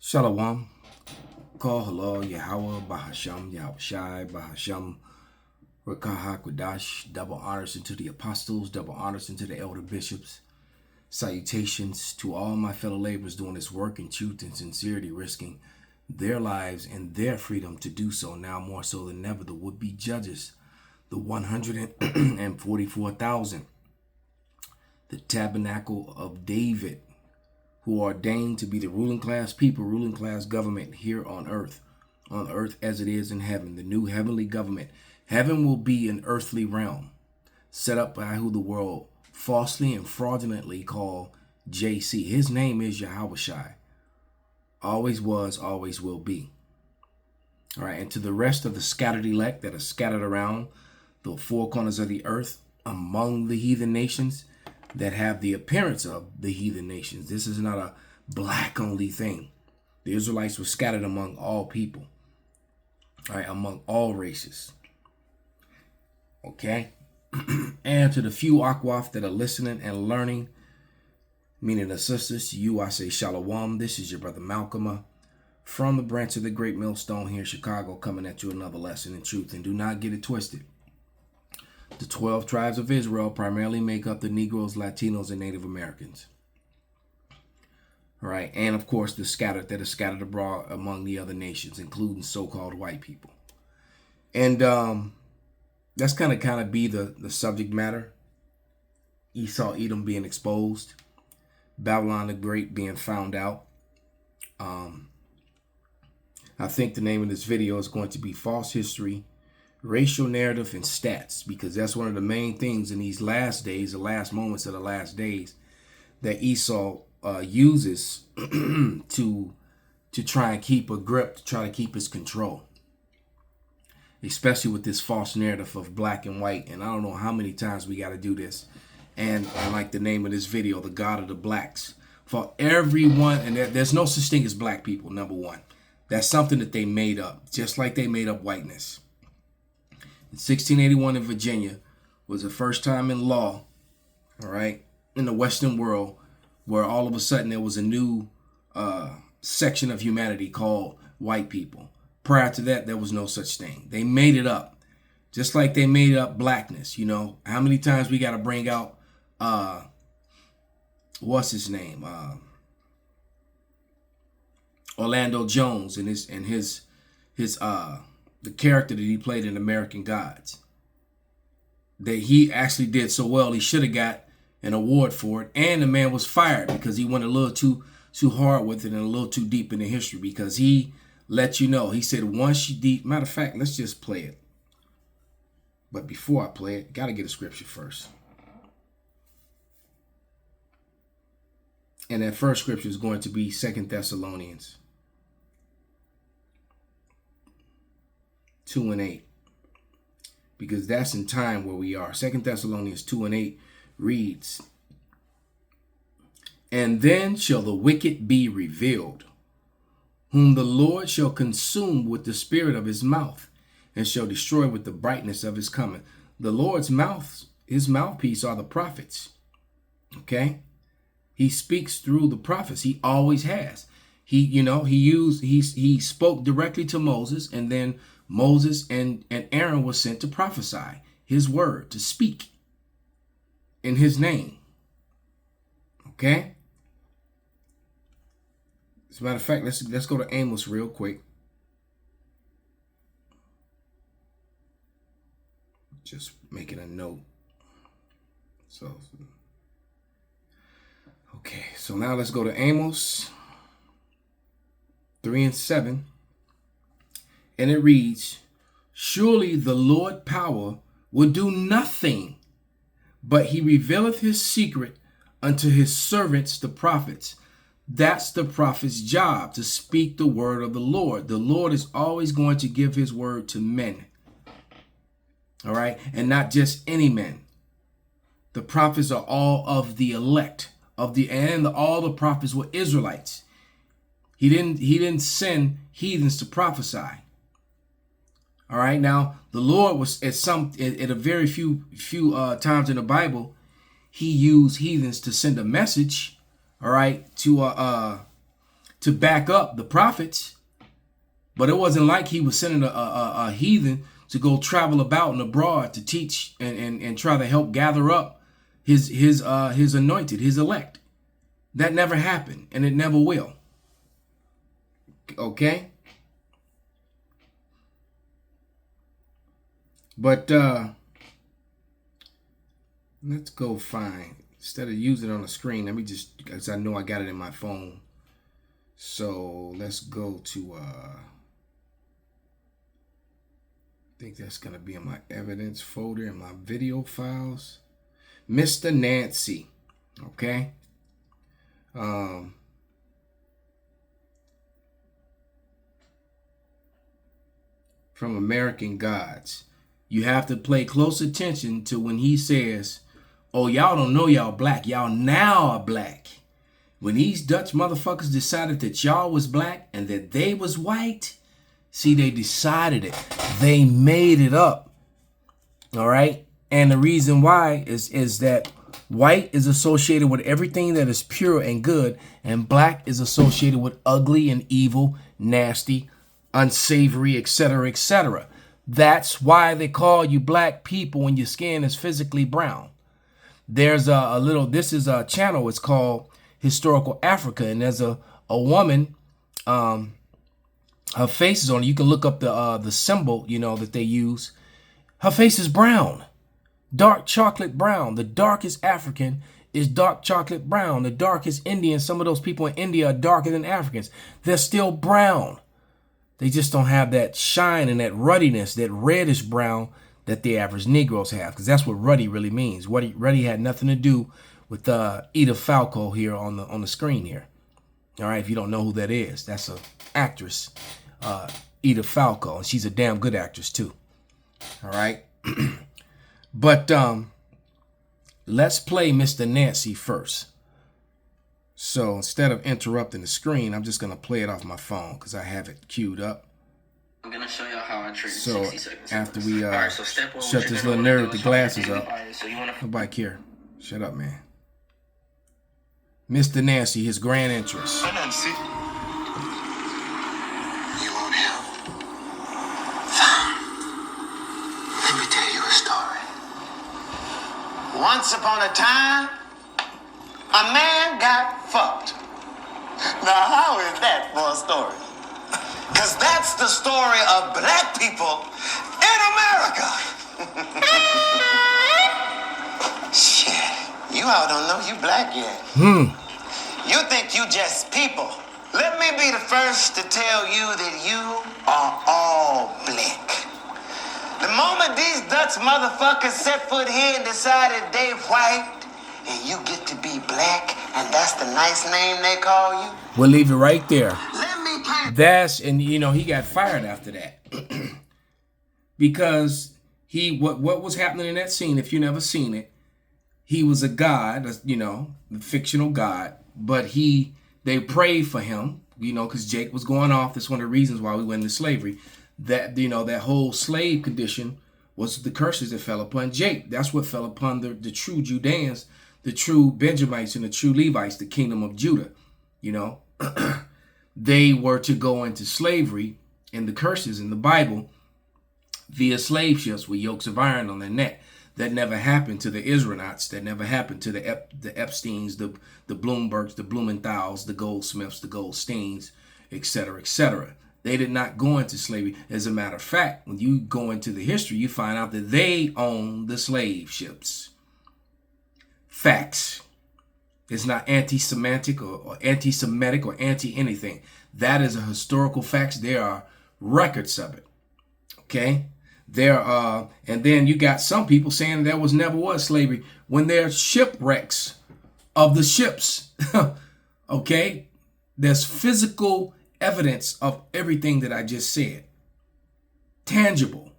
Shalom. Call hello Yahweh Bahasham Yahushai Bahasham Rakaha Kodash. Double honors into the apostles, double honors into the elder bishops. Salutations to all my fellow laborers doing this work in truth and sincerity, risking their lives and their freedom to do so now more so than ever. The would-be judges, the 144,000, the tabernacle of David, who are ordained to be the ruling class people, ruling class government here on earth as it is in heaven, the new heavenly government. Heaven will be an earthly realm set up by who the world falsely and fraudulently call JC. His name is Yahushai. Always was, always will be. All right, and to the rest of the scattered elect that are scattered around the four corners of the earth among the heathen nations, that have the appearance of the heathen nations. This is not a black only thing. The Israelites were scattered among all people, all right, among all races. Okay. And to the few Akwaf that are listening and learning, meaning the sisters, to you I say Shalom. This is your brother Malcolm from the branch of the Great Millstone here in Chicago, coming at you another lesson in truth. And do not get it twisted. The 12 tribes of Israel primarily make up the Negroes, Latinos, and Native Americans. All right. And of course, the scattered that are scattered abroad among the other nations, including so-called white people. And that's kind of be the subject matter. Esau, Edom being exposed. Babylon the Great being found out. I think the name of this video is going to be False History, Racial Narrative, and Stats, because that's one of the main things in these last days, the last moments of the last days, that Esau uses to try and keep a grip, to try to keep his control, especially with this false narrative of black and white. And I don't know how many times we got to do this. And I like the name of this video, The God of the Blacks. For everyone, and there's no such thing as black people, number one. That's something that they made up, just like they made up whiteness. 1681 in Virginia was the first time in law, all right, in the Western world, where all of a sudden there was a new section of humanity called white people. Prior to that, there was no such thing. They made it up, just like they made up blackness. You know, how many times we got to bring out, what's his name? Orlando Jones and his the character that he played in American Gods, that he actually did so well, he should have got an award for it. And the man was fired because he went a little too hard with it and a little too deep into history, because he let you know. He said, once you deep, matter of fact, let's just play it. But before I play it, got to get a scripture first. And that first scripture is going to be 2 Thessalonians 2:8, because that's in time where we are. 2 Thessalonians 2:8 reads, "And then shall the wicked be revealed, whom the Lord shall consume with the spirit of his mouth, and shall destroy with the brightness of his coming." The Lord's mouth, his mouthpiece, are the prophets. Okay, he speaks through the prophets. He always has. He spoke directly to Moses, and then Moses and Aaron was sent to prophesy his word, to speak in his name. Okay. As a matter of fact, let's go to Amos real quick. Just making a note. So now let's go to Amos 3:7. And it reads, "Surely the Lord power will do nothing, but he revealeth his secret unto his servants, the prophets." That's the prophet's job, to speak the word of the Lord. The Lord is always going to give his word to men. All right. And not just any men. The prophets are all of the elect all the prophets were Israelites. He didn't send heathens to prophesy. All right. Now, the Lord was at a very few times in the Bible, he used heathens to send a message. All right, to to back up the prophets. But it wasn't like he was sending a heathen to go travel about and abroad to teach and try to help gather up his anointed, his elect. That never happened, and it never will. Okay? But let's go find, instead of using it on the screen, let me just, because I know I got it in my phone. So let's go to, I think that's going to be in my evidence folder in my video files. Mr. Nancy. Okay. From American Gods. You have to pay close attention to when he says, oh, y'all don't know y'all black. Y'all now are black. When these Dutch motherfuckers decided that y'all was black and that they was white, see, they decided it. They made it up. All right. And the reason why is that white is associated with everything that is pure and good, and black is associated with ugly and evil, nasty, unsavory, etc., etc. That's why they call you black people when your skin is physically brown. There's this is a channel, it's called Historical Africa, and there's a woman, her face is on it. You can look up the symbol, that they use. Her face is brown, dark chocolate brown. The darkest African is dark chocolate brown. The darkest Indian, some of those people in India are darker than Africans. They're still brown. They just don't have that shine and that ruddiness, that reddish brown that the average Negroes have, because that's what ruddy really means. Ruddy had nothing to do with Ida Falco here on the screen here. All right, if you don't know who that is, that's an actress, Ida Falco, and she's a damn good actress too. All right, but let's play Mr. Nancy first. So instead of interrupting the screen, I'm just going to play it off my phone because I have it queued up. I'm going to show y'all how I trade 60 seconds. After we shut this little nerd with the glasses up. Nobody care. Shut up, man. Mr. Nancy, his grand entrance. Hi, Nancy. You want help? Fine. Let me tell you a story. Once upon a time, a man got fucked. Now, how is that for a story? Because that's the story of black people in America. Shit, you all don't know you black yet. You think you just people. Let me be the first to tell you that you are all black. The moment these Dutch motherfuckers set foot here and decided they white, and you get to be black, and that's the nice name they call you. We'll leave it right there. Let me tell you. And he got fired after that. Because what was happening in that scene, if you never seen it, he was a god, the fictional god, but they prayed for him, because Jake was going off. That's one of the reasons why we went into slavery. That, that whole slave condition was the curses that fell upon Jake. That's what fell upon the true Judeans, the true Benjamites and the true Levites, the kingdom of Judah. They were to go into slavery, and the curses in the Bible via slave ships with yokes of iron on their neck. That never happened to the Israelites. That never happened to the Epsteins, the Bloombergs, the Blumenthals, the Goldsmiths, the Goldsteins, etc., etc. They did not go into slavery. As a matter of fact, when you go into the history, you find out that they owned the slave ships. Facts. It's not anti-Semitic or anti-Semitic or anti-anything. That is a historical fact. There are records of it. Okay? And then you got some people saying there never was slavery when there are shipwrecks of the ships. Okay? There's physical evidence of everything that I just said. Tangible.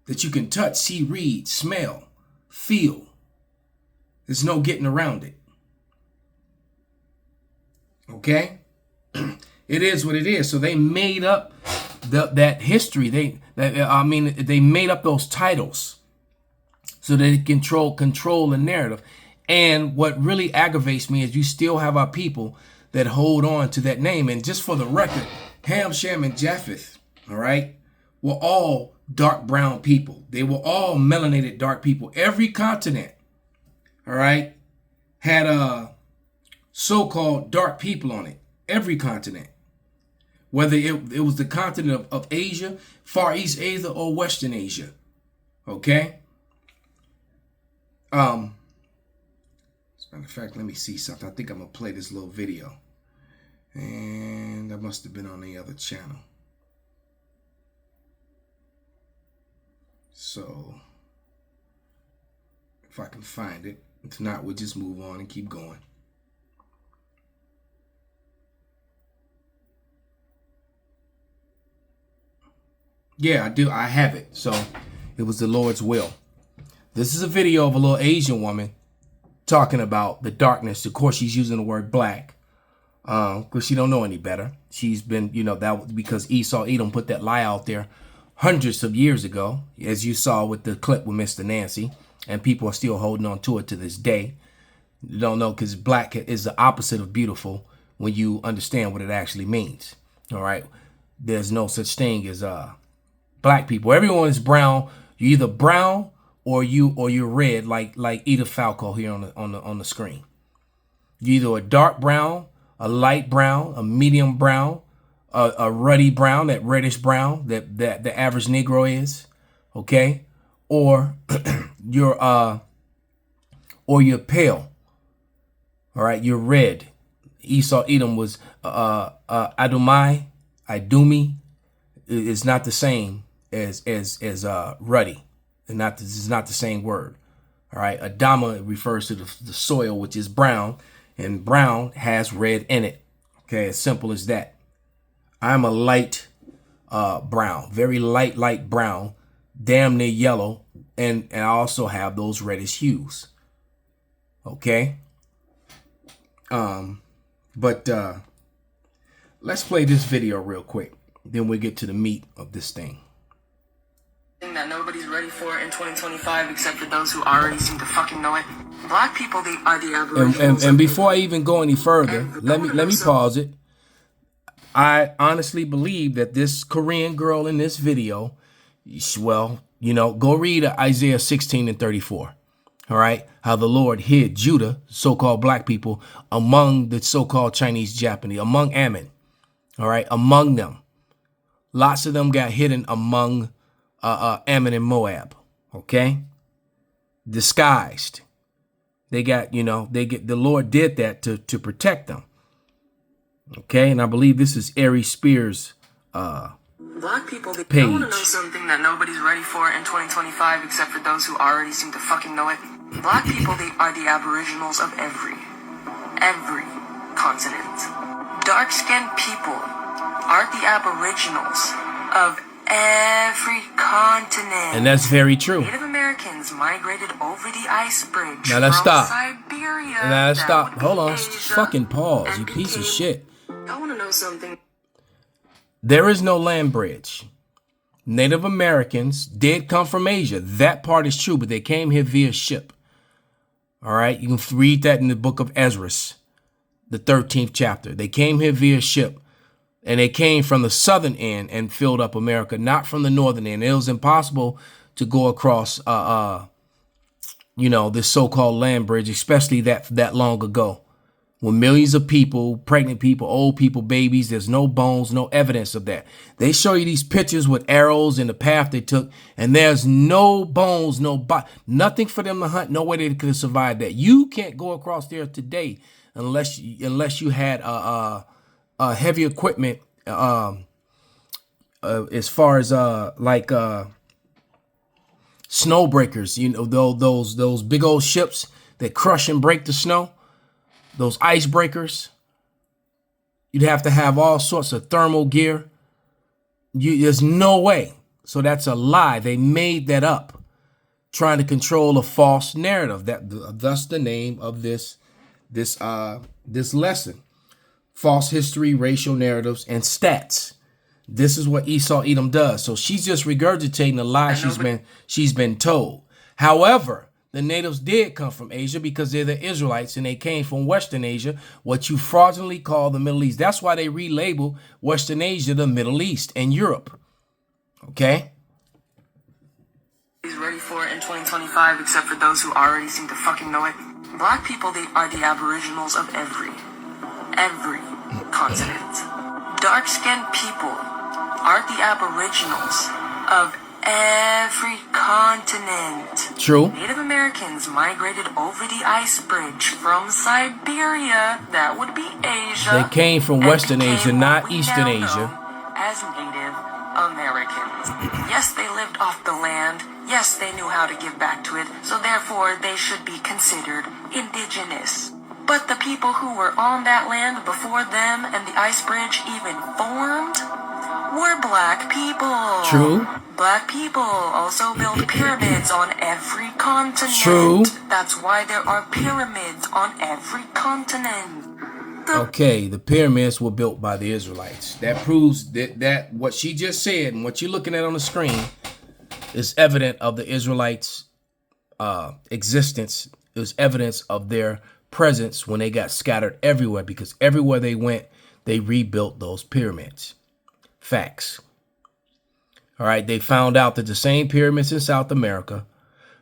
That you can touch, see, read, smell, feel. There's no getting around it. Okay? It is what it is. So they made up that history. They made up those titles so that it control the narrative. And what really aggravates me is you still have our people that hold on to that name. And just for the record, Ham, Shem, and Japheth, all right, were all dark brown people. They were all melanated dark people. Every continent, all right, had so-called dark people on it. Every continent. Whether it was the continent of Asia, Far East Asia, or Western Asia. Okay? As a matter of fact, let me see something. I think I'm going to play this little video. And that must have been on the other channel. So, if I can find it. If not, we'll just move on and keep going. Yeah, I do. I have it. So, it was the Lord's will. This is a video of a little Asian woman talking about the darkness. Of course, she's using the word black because she don't know any better. She's been, that was because Esau Edom put that lie out there hundreds of years ago, as you saw with the clip with Mr. Nancy, and people are still holding on to it to this day. You don't know because black is the opposite of beautiful when you understand what it actually means. All right, there's no such thing as black people. Everyone is brown. You're either brown or you're red, like Edith Falco here on the screen. You're either a dark brown, a light brown, a medium brown, a ruddy brown, that reddish brown that the average Negro is, okay, or you're pale. All right, you're red. Esau Edom was Adumai, Idumi. It's not the same as ruddy. This is not the same word. All right. Adama refers to the soil, which is brown, and brown has red in it. Okay. As simple as that. I'm a light brown, very light brown, damn near yellow. And I also have those reddish hues. Okay. But let's play this video real quick. Then we'll get to the meat of this thing. That nobody's ready for in 2025 except for those who already seem to fucking know it. Black people, they are the aboriginals. And before I even go any further, let me pause it. I honestly believe that this Korean girl in this video, well, go read Isaiah 16:34. All right, how the Lord hid Judah, so-called black people, among the so-called Chinese, Japanese, among Ammon. All right, among them. Lots of them got hidden among Ammon and Moab, okay? Disguised. They got, the Lord did that to protect them. Okay, and I believe this is Ari Spears' Black people, they page. want to know something that nobody's ready for in 2025 except for those who already seem to fucking know it. Black people, they are the aboriginals of every continent. Dark-skinned people are the aboriginals of every continent. And that's very true. Native Americans migrated over the ice bridge now let's from stop. Siberia. Now let's stop. Hold on. Asia, Fucking pause, you piece of shit. I want to know something. There is no land bridge. Native Americans did come from Asia. That part is true, but they came here via ship. All right. You can read that in the book of Ezra, the 13th chapter. They came here via ship. And they came from the southern end and filled up America, not from the northern end. It was impossible to go across, this so-called land bridge, especially that long ago. When millions of people, pregnant people, old people, babies, there's no bones, no evidence of that. They show you these pictures with arrows and the path they took, and there's no bones, nothing for them to hunt, no way they could have survived that. You can't go across there today unless you had heavy equipment, as far as snow breakers, those big old ships that crush and break the snow, those ice breakers. You'd have to have all sorts of thermal gear. There's no way. So that's a lie. They made that up, trying to control a false narrative. Thus the name of this lesson. False history, racial narratives, and stats. This is what Esau Edom does. So she's just regurgitating the lie she's been told. However, the natives did come from Asia because they're the Israelites and they came from Western Asia, what you fraudulently call the Middle East. That's why they relabel Western Asia the Middle East and Europe. Okay? He's ready for it in 2025, except for those who already seem to fucking know it. Black people, they are the aboriginals of every continent. Dark-skinned people are the aboriginals of every continent. True. Native Americans migrated over the ice bridge from Siberia, that would be Asia. They came from and Western became Asia, what not we Eastern now Asia. know as Native Americans. Yes, they lived off the land. Yes, they knew how to give back to it, so therefore they should be considered indigenous. But the people who were on that land before them and the ice bridge even formed were black people. True. Black people also built pyramids on every continent. True. That's why there are pyramids on every continent. Okay, the pyramids were built by the Israelites. That proves that what she just said and what you're looking at on the screen is evident of the Israelites' existence. It was evidence of their presence when they got scattered everywhere, because everywhere they went, they rebuilt those pyramids. Facts. All right, they found out that the same pyramids in South America,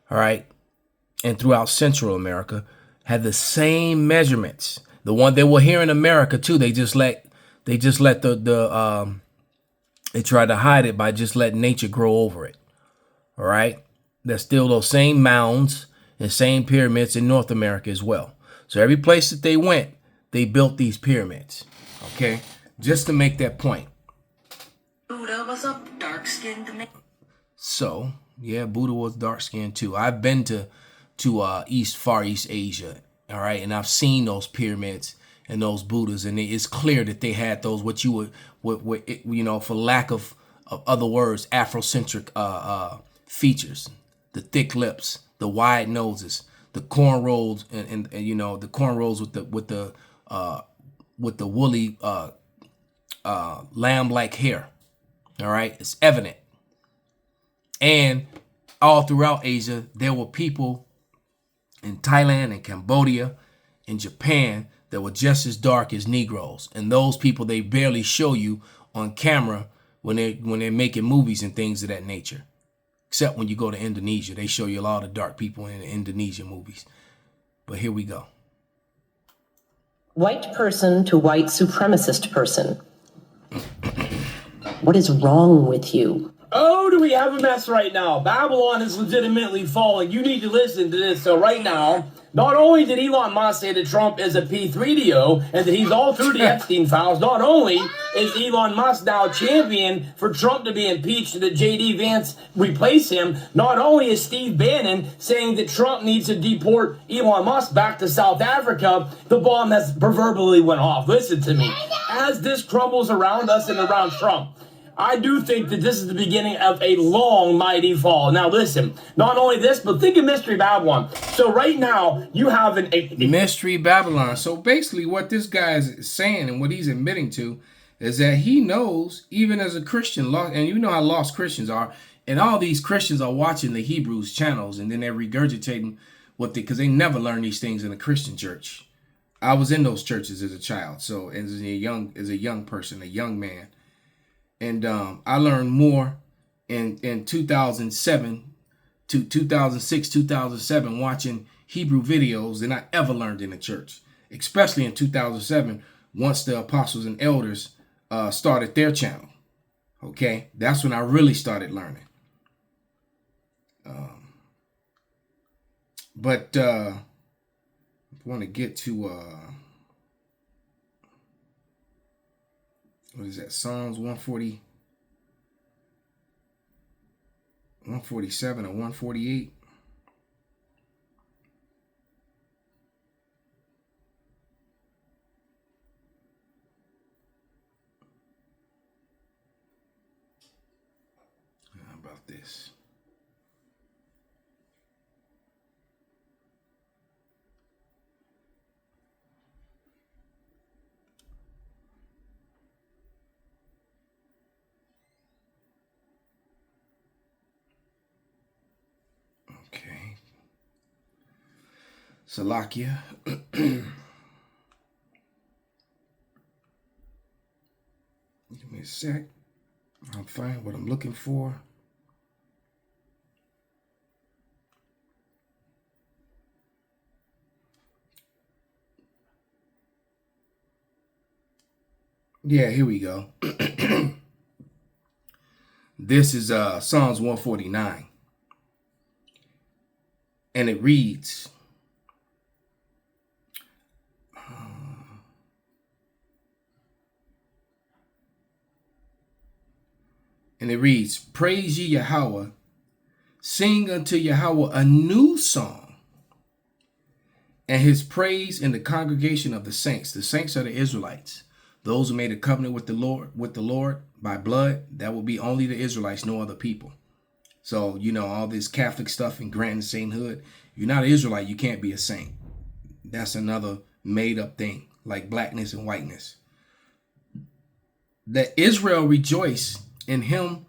all right, and throughout Central America had the same measurements. The one they were here in America too. They tried to hide it by just letting nature grow over it. All right. There's still those same mounds and same pyramids in North America as well. So every place that they went, they built these pyramids. Okay. Just to make that point. Buddha was a dark-skinned man. So yeah, Buddha was dark skinned too. I've been to Far East Asia. All right. And I've seen those pyramids and those Buddhas, and it's clear that they had those, what you would you know, for lack of other words, Afrocentric features, the thick lips, the wide noses, the cornrows, and you know, the cornrows with the woolly lamb-like hair. All right, it's evident. And all throughout Asia, there were people in Thailand and Cambodia and Japan that were just as dark as Negroes. And those people, they barely show you on camera when they're making movies and things of that nature. Except when you go to Indonesia, they show you a lot of dark people in the Indonesian movies. But here we go. White person to white supremacist person. What is wrong with you? Oh, do we have a mess right now? Babylon is legitimately falling. You need to listen to this. So right now, not only did Elon Musk say that Trump is a P3DO and that he's all through the Epstein files, not only is Elon Musk now champion for Trump to be impeached and that J.D. Vance replace him, not only is Steve Bannon saying that Trump needs to deport Elon Musk back to South Africa, the bomb has proverbially went off. Listen to me. As this crumbles around us and around Trump, I do think that this is the beginning of a long, mighty fall. Now, listen, not only this, but think of Mystery Babylon. So right now, you have Mystery Babylon. So basically what this guy is saying and what he's admitting to is that he knows, even as a Christian, and you know how lost Christians are, and all these Christians are watching the Hebrews channels, and then they're regurgitating because they never learn these things in a Christian church. I was in those churches as a child, so as a young person, a young man. And I learned more in 2007 to 2006, 2007, watching Hebrew videos than I ever learned in the church, especially in 2007, once the apostles and elders started their channel. Okay, that's when I really started learning. But I want to get to... what is that? Psalms 147 or 148. How about this? Okay. Salakia. Give me a sec. I'll find what I'm looking for. Yeah, here we go. This is Psalms 149. And it reads, praise ye Yahweh, sing unto Yahweh a new song, and his praise in the congregation of the saints. The saints are the Israelites. Those who made a covenant with the Lord by blood, that will be only the Israelites, no other people. So, you know, all this Catholic stuff and granting sainthood, you're not an Israelite, you can't be a saint. That's another made up thing, like blackness and whiteness. That Israel rejoice in him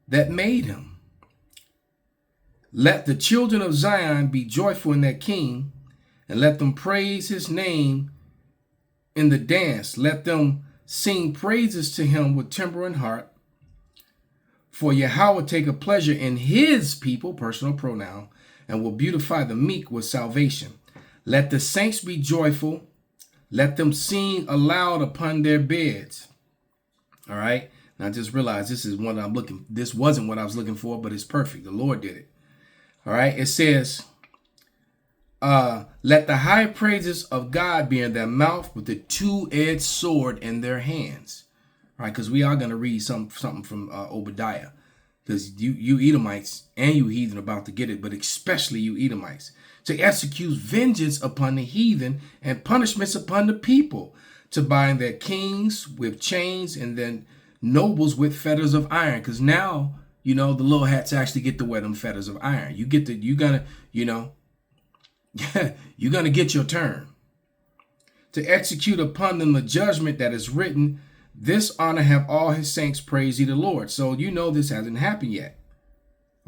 that made him. Let the children of Zion be joyful in their king, and let them praise his name in the dance. Let them sing praises to him with timbrel and harp. For Yahweh take a pleasure in his people, personal pronoun, and will beautify the meek with salvation. Let the saints be joyful. Let them sing aloud upon their beds. All right. Now I just realized this wasn't what I was looking for, but it's perfect. The Lord did it. All right. It says, let the high praises of God be in their mouth with the two-edged sword in their hands. All right. Because we are going to read something from Obadiah. Because you Edomites and you heathen are about to get it, but especially you Edomites, to execute vengeance upon the heathen and punishments upon the people, to bind their kings with chains and then nobles with fetters of iron. Because now, you know, the little hats actually get to wear them fetters of iron. You're gonna get your turn. To execute upon them the judgment that is written, this honor have all his saints, praise ye the Lord. So you know this hasn't happened yet.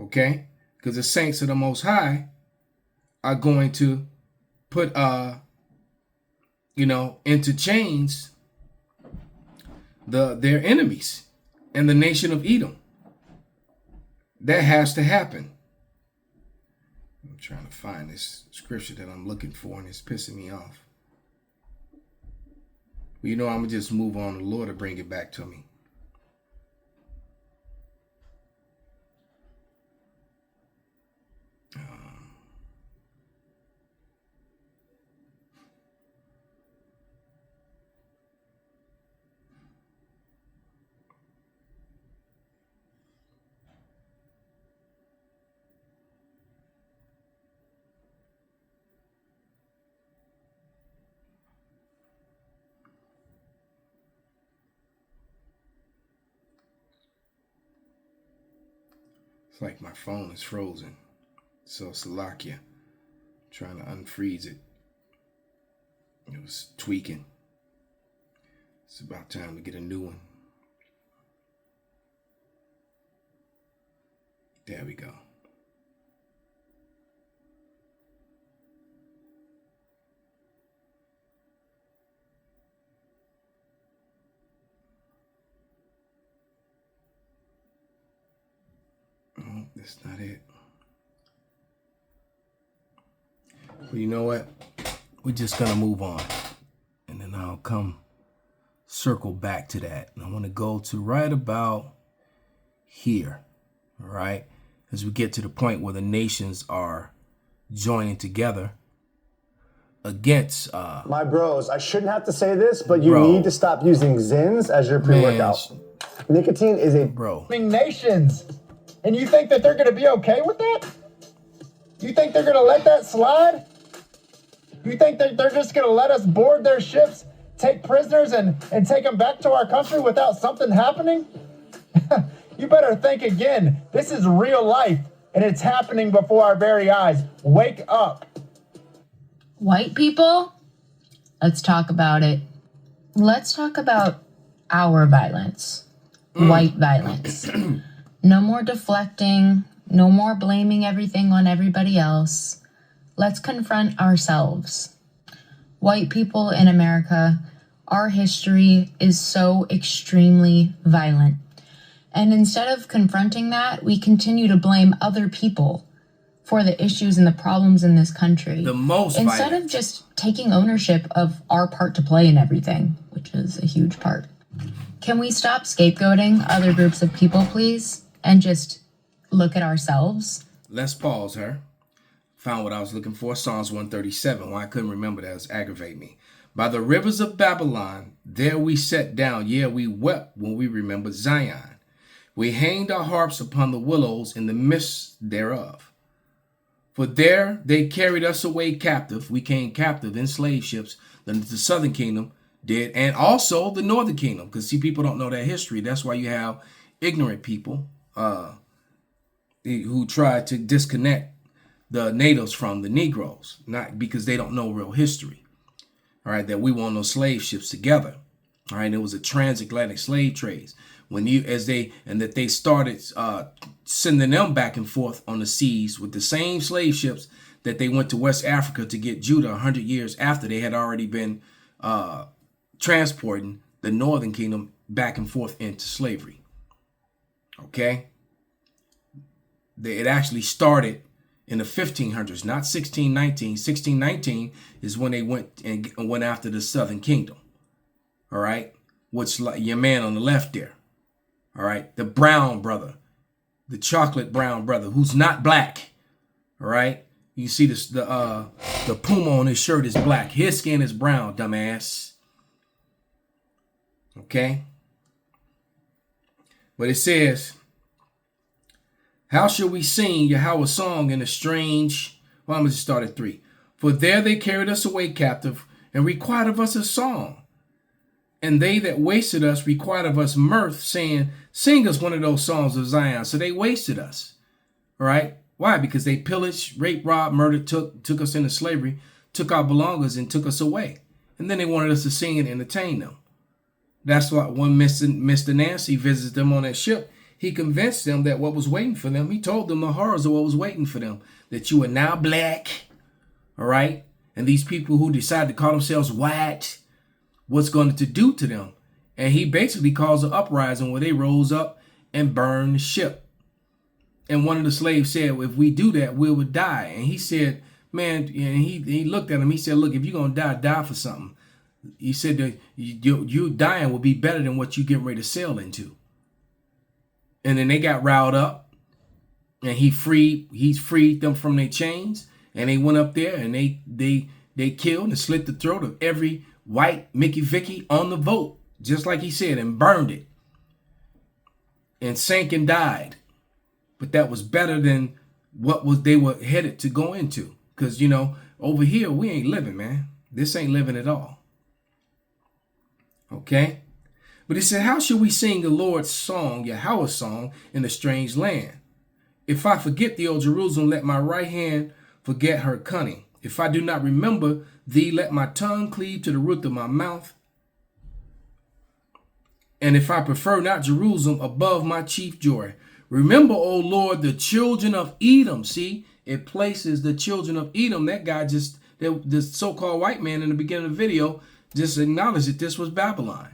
Okay? Because the saints of the Most High are going to put into chains their enemies and the nation of Edom. That has to happen. I'm trying to find this scripture that I'm looking for, and it's pissing me off. Well, you know, I'm going to just move on to the Lord to bring it back to me. It's like my phone is frozen. So Salakia, trying to unfreeze it. It was tweaking. It's about time to get a new one. There we go. Oh, that's not it. Well, you know what? We're just going to move on. And then I'll circle back to that. And I want to go to right about here. All right? As we get to the point where the nations are joining together against... My bros, I shouldn't have to say this, but you need to stop using Zins as your pre-workout. Nicotine is a... Nations. And you think that they're going to be okay with that? You think they're going to let that slide? You think that they're just going to let us board their ships, take prisoners, and take them back to our country without something happening? You better think again. This is real life, and it's happening before our very eyes. Wake up. White people? Let's talk about it. Let's talk about our violence. White violence. No more deflecting. No more blaming everything on everybody else. let's confront ourselves. White people in America, our history is so extremely violent. And instead of confronting that, we continue to blame other people for the issues and the problems in this country. The most instead violent. of just taking ownership of our part to play in everything, which is a huge part. Can we stop scapegoating other groups of people, please, and just look at ourselves? Let's pause her. Found what I was looking for. Psalms 137. Why I couldn't remember that was aggravating me. By the rivers of Babylon, there we sat down. Yeah, we wept when we remembered Zion. We hanged our harps upon the willows in the midst thereof. For there they carried us away captive. We came captive in slave ships. The southern kingdom did, and also the northern kingdom. Because see, people don't know that history. That's why you have ignorant people who try to disconnect the natives from the Negroes, not because they don't know real history. All right, that we were on those slave ships together. All right, and it was a transatlantic slave trade. That they started sending them back and forth on the seas with the same slave ships that they went to West Africa to get Judah 100 years after they had already been transporting the northern kingdom back and forth into slavery. Okay? It actually started in the 1500s, not 1619. 1619 is when they went after the southern kingdom. All right? Which, like your man on the left there. All right, the brown brother, the chocolate brown brother, who's not black. All right, you see this, the puma on his shirt is black. His skin is brown, dumbass. Okay, but it says, "How shall we sing Yahweh's song in a strange?" Well, I'm gonna just start at 3. For there they carried us away captive and required of us a song. And they that wasted us required of us mirth, saying, sing us one of those songs of Zion. So they wasted us. All right. Why? Because they pillaged, raped, robbed, murdered, took us into slavery, took our belongings and took us away. And then they wanted us to sing and entertain them. That's why when Mr. Nancy visits them on that ship, he convinced them that what was waiting for them, he told them the horrors of what was waiting for them, that you are now black. All right. And these people who decided to call themselves white, what's going to do to them. And he basically caused an uprising where they rose up and burned the ship. And one of the slaves said, well, if we do that, we would die. And he said, man, and he looked at him. He said, look, if you're going to die for something. He said that you dying will be better than what you getting ready to sail into. And then they got riled up and he freed them from their chains. And they went up there and they killed and slit the throat of every white Mickey Vicky on the boat, just like he said, and burned it and sank and died. But that was better than what they were headed to go into. Because, over here, we ain't living, man. This ain't living at all. Okay? But he said, how should we sing the Lord's song, Yahweh's song, in a strange land? If I forget thee, O Jerusalem, let my right hand forget her cunning. If I do not remember thee, let my tongue cleave to the roof of my mouth. And if I prefer not Jerusalem above my chief joy. Remember, O Lord, the children of Edom. See, it places the children of Edom. That guy this so-called white man in the beginning of the video, just acknowledged that this was Babylon.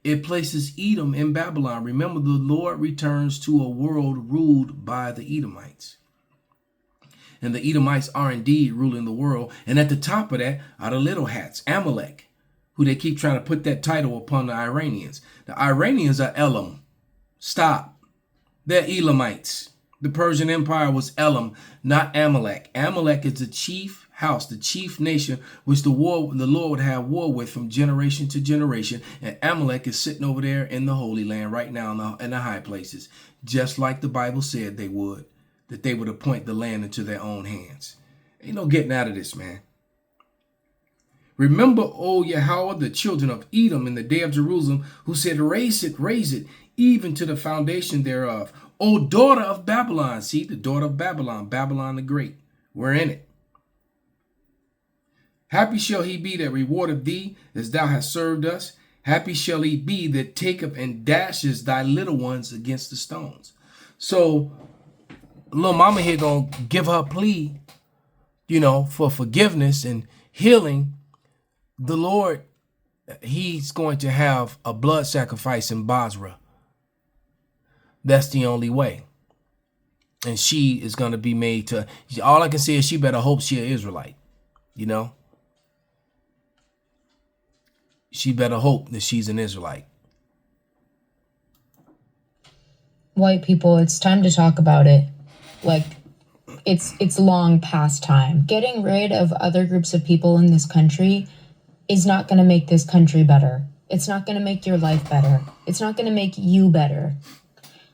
It places Edom in Babylon. Remember, the Lord returns to a world ruled by the Edomites. And the Edomites are indeed ruling the world. And at the top of that are the little hats, Amalek, who they keep trying to put that title upon the Iranians. The Iranians are Elam. Stop. They're Elamites. The Persian Empire was Elam, not Amalek. Amalek is the chief house, the chief nation, which the Lord would have war with from generation to generation. And Amalek is sitting over there in the Holy Land right now in the high places, just like the Bible said they would. That they would appoint the land into their own hands. Ain't no getting out of this, man. Remember, O Yahweh, the children of Edom in the day of Jerusalem, who said, raise it, even to the foundation thereof. O daughter of Babylon. See, the daughter of Babylon, Babylon the Great. We're in it. Happy shall he be that rewardeth thee as thou hast served us. Happy shall he be that taketh and dashes thy little ones against the stones. So, little mama here gonna give her plea for forgiveness and healing, the Lord, he's going to have a blood sacrifice in Basra. That's the only way. And she is going to be made to, all I can say is she better hope she an Israelite, She better hope that she's an Israelite. White people, it's time to talk about it. Like, it's long past time. Getting rid of other groups of people in this country is not going to make this country better. It's not going to make your life better. It's not going to make you better.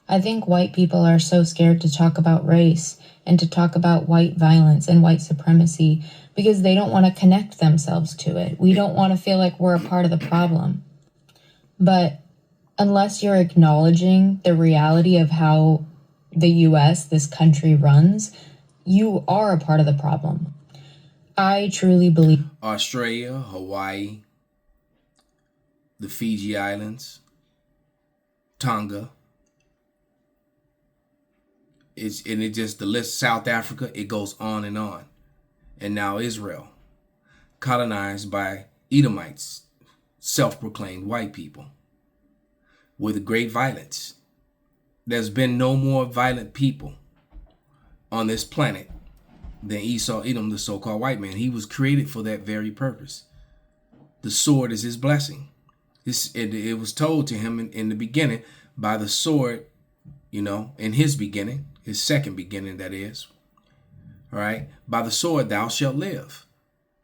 I think white people are so scared to talk about race and to talk about white violence and white supremacy because they don't want to connect themselves to it. We don't want to feel like we're a part of the problem. But unless you're acknowledging the reality of how the US, this country, runs, you are a part of the problem. I truly believe Australia, Hawaii, the Fiji Islands, Tonga, the list, South Africa, it goes on. And now Israel, colonized by Edomites, self-proclaimed white people, with great violence. There's been no more violent people on this planet than Esau, Edom, the so-called white man. He was created for that very purpose. The sword is his blessing. It was told to him in the beginning by the sword, in his beginning, his second beginning, that is. All right. By the sword thou shalt live,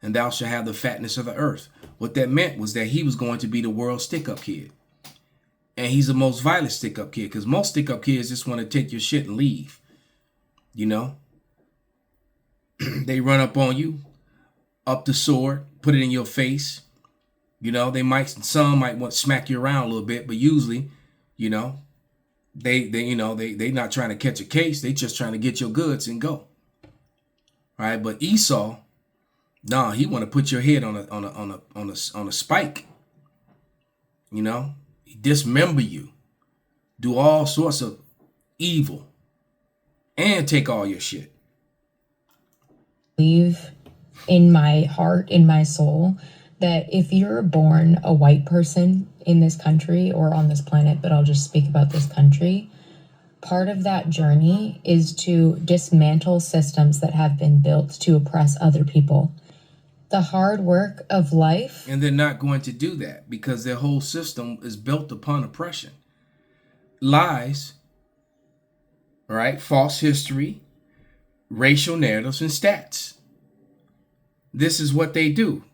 and thou shalt have the fatness of the earth. What that meant was that he was going to be the world's stick-up kid. And he's the most violent stick-up kid, because most stick-up kids just want to take your shit and leave. They run up on you, up the sword, put it in your face. Some might want to smack you around a little bit, but usually, they not trying to catch a case. They just trying to get your goods and go. All right, but Esau, he want to put your head on a spike. Dismember you, do all sorts of evil, and take all your shit. Believe in my heart, in my soul, that if you're born a white person in this country or on this planet, but I'll just speak about this country, part of that journey is to dismantle systems that have been built to oppress other people. The hard work of life. And they're not going to do that because their whole system is built upon oppression. Lies, all right, false history, racial narratives, and stats. This is what they do.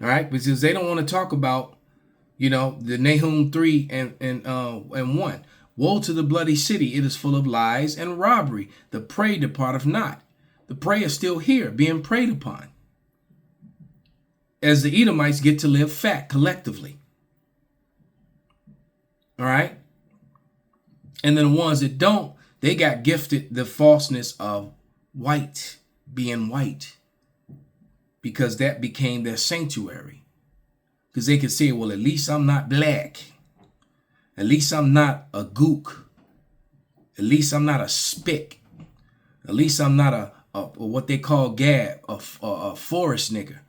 All right, because they don't want to talk about, the Nahum 3 and 1. Woe to the bloody city, it is full of lies and robbery. The prey departeth not. The prey is still here, being preyed upon. As the Edomites get to live fat collectively. All right? And then the ones that don't, they got gifted the falseness of white, being white. Because that became their sanctuary. Because they could say, well, at least I'm not black. At least I'm not a gook. At least I'm not a spick. At least I'm not a what they call gab, a forest nigger.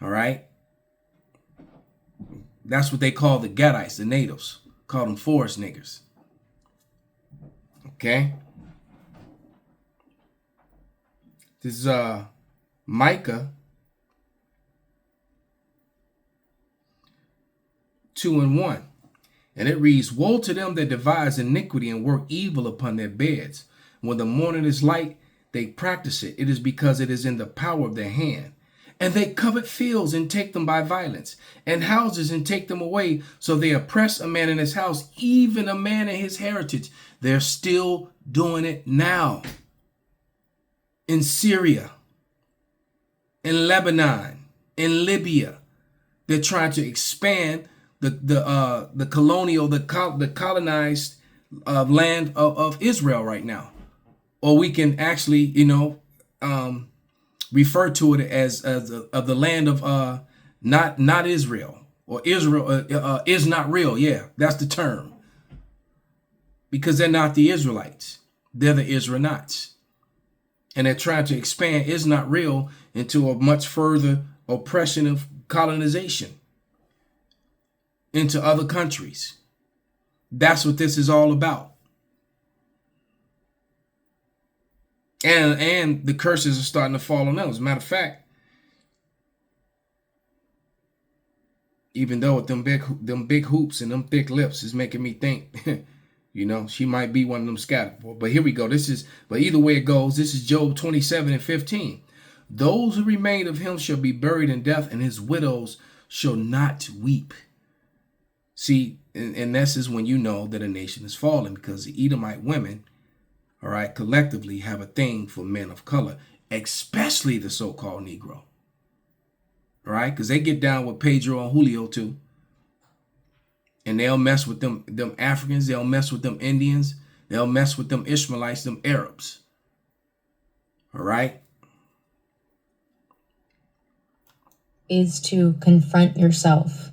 All right. That's what they call the Gadites, the natives. Call them forest niggers. Okay. This is Micah 2:1. And it reads, woe to them that devise iniquity and work evil upon their beds. When the morning is light, they practice it. It is because it is in the power of their hand. And they covet fields and take them by violence, and houses and take them away. So they oppress a man in his house, even a man in his heritage. They're still doing it now. In Syria, in Lebanon, in Libya, they're trying to expand the colonized land of Israel right now. Or we can actually, refer to it as of the land of not Israel, or Israel is not real. Yeah, that's the term. Because they're not the Israelites. They're the Israelites. And they're trying to expand is not real into a much further oppression of colonization into other countries. That's what this is all about. And the curses are starting to fall on them. As a matter of fact, even though with them big hoops and them thick lips is making me think, you know, she might be one of them scattered. But here we go. But either way it goes, this is Job 27:15. Those who remain of him shall be buried in death, and his widows shall not weep. See, and this is when you know that a nation is falling, because the Edomite women, all right, collectively have a thing for men of color, especially the so-called Negro. All right, because they get down with Pedro and Julio too. And they'll mess with them Africans, they'll mess with them Indians, they'll mess with them Ishmaelites, them Arabs. All right. Is to confront yourself.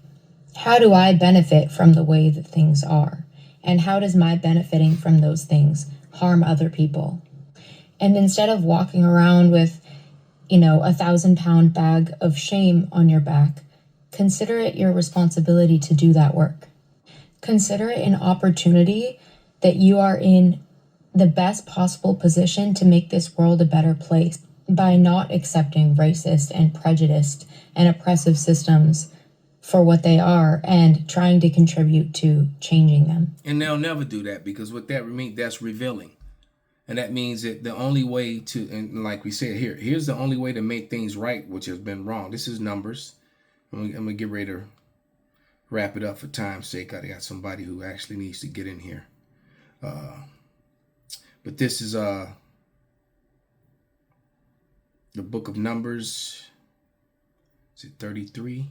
How do I benefit from the way that things are? And how does my benefiting from those things harm other people? And instead of walking around with, you know, 1,000-pound bag of shame on your back, consider it your responsibility to do that work. Consider it an opportunity that you are in the best possible position to make this world a better place by not accepting racist and prejudiced and oppressive systems for what they are and trying to contribute to changing them. And they'll never do that, because what that means, that's revealing. And that means that the only way to, and like we said here's the only way to make things right, which has been wrong. This is Numbers. I'm going to get ready to wrap it up for time's sake. I got somebody who actually needs to get in here. But this is the book of Numbers. Is it 33?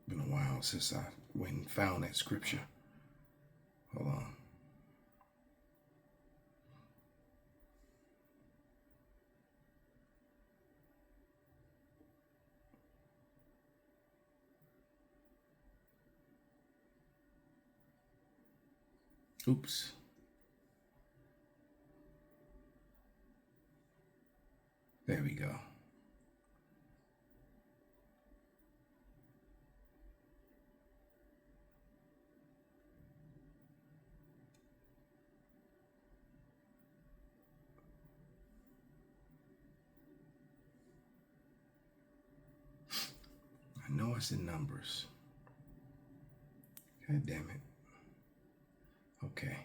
Been a while since I went and found that scripture. Hold on. Oops. There we go. I know it's in Numbers. God damn it. Okay.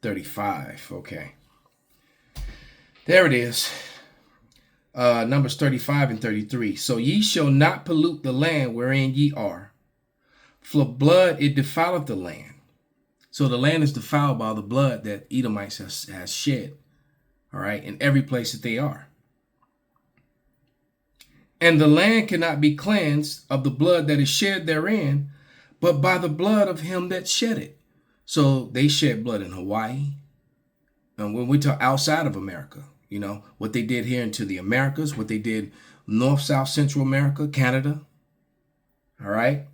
$35. Okay. There it is. Numbers 35 and 33. So ye shall not pollute the land wherein ye are, for blood it defileth the land. So the land is defiled by the blood that Edomites has shed. All right, in every place that they are. And the land cannot be cleansed of the blood that is shed therein, but by the blood of him that shed it. So they shed blood in Hawaii. And when we talk outside of America, you know, what they did here into the Americas, what they did North, South, Central America, Canada. All right.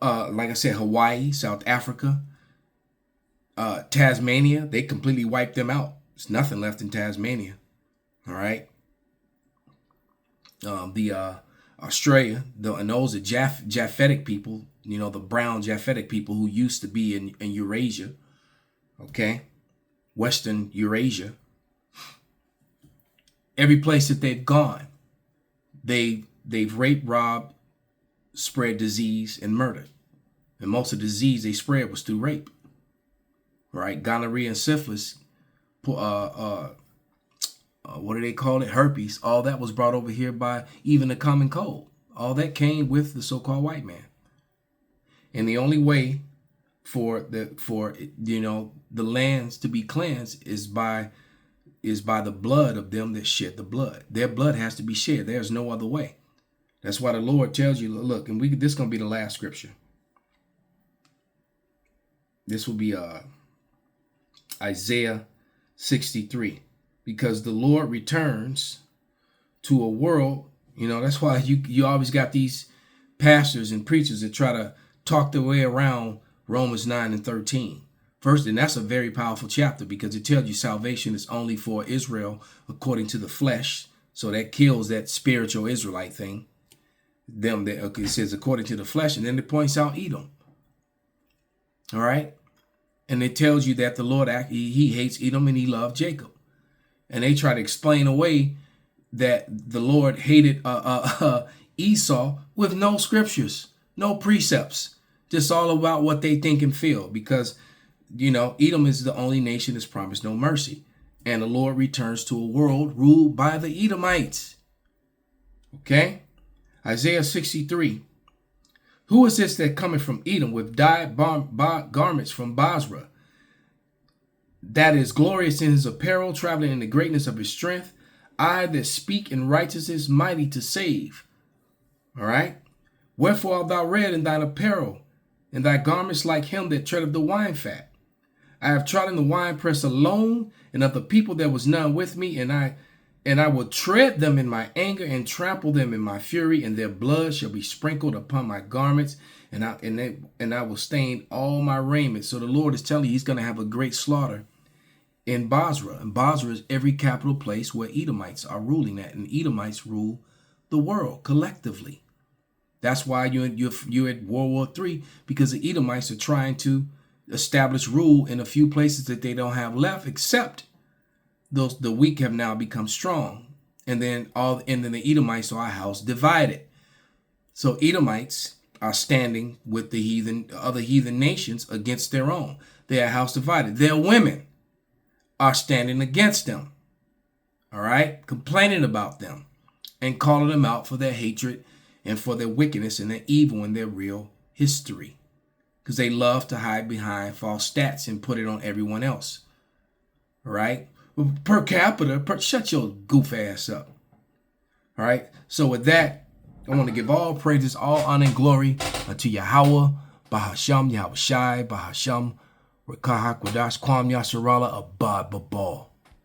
Like I said, Hawaii, South Africa, Tasmania, they completely wiped them out. There's nothing left in Tasmania. All right. Australia, and those are Japhetic people, you know, the brown Japhetic people who used to be in Eurasia. Okay. Western Eurasia. Every place that they've gone, they've raped, robbed, spread disease, and murdered. And most of the disease they spread was through rape. Right? Gonorrhea and syphilis, what do they call it? Herpes. All that was brought over here by even the common cold. All that came with the so-called white man. And the only way for the lands to be cleansed is by the blood of them that shed the blood. Their blood has to be shed. There's no other way. That's why the Lord tells you, look, and this is going to be the last scripture. This will be Isaiah 63, because the Lord returns to a world. That's why you always got these pastors and preachers that try to talk their way around Romans 9 and 13. First, and that's a very powerful chapter, because it tells you salvation is only for Israel according to the flesh. So that kills that spiritual Israelite thing. It says according to the flesh, and then it points out Edom. All right. And it tells you that the Lord, he hates Edom and he loved Jacob. And they try to explain away that the Lord hated Esau with no scriptures, no precepts, just all about what they think and feel, because, Edom is the only nation that's promised no mercy. And the Lord returns to a world ruled by the Edomites. Okay? Isaiah 63. Who is this that cometh from Edom with dyed garments from Basra, that is glorious in his apparel, traveling in the greatness of his strength? I that speak in righteousness, mighty to save. All right. Wherefore art thou red in thine apparel, and thy garments like him that treadeth the wine fat? I have trodden the winepress alone, and of the people there was none with me, and I will tread them in my anger and trample them in my fury, and their blood shall be sprinkled upon my garments, and I will stain all my raiment. So the Lord is telling you he's going to have a great slaughter in Basra. And Basra is every capital place where Edomites are ruling at, and Edomites rule the world collectively. That's why you're at World War III, because the Edomites are trying to establish rule in a few places that they don't have left, except the weak have now become strong. And then the Edomites are a house divided. So Edomites are standing with the other heathen nations against their own. They are a house divided. Their women are standing against them. All right? Complaining about them and calling them out for their hatred and for their wickedness and their evil and their real history. Because they love to hide behind false stats and put it on everyone else. All right? Per capita, shut your goof ass up. All right? So with that, I want to give all praises, all honor and glory unto Yahweh, Bahasham, Yahweh Shai, Bahasham, Rekahak, Wadash, Kwam, Yasharala, Abad, Babal.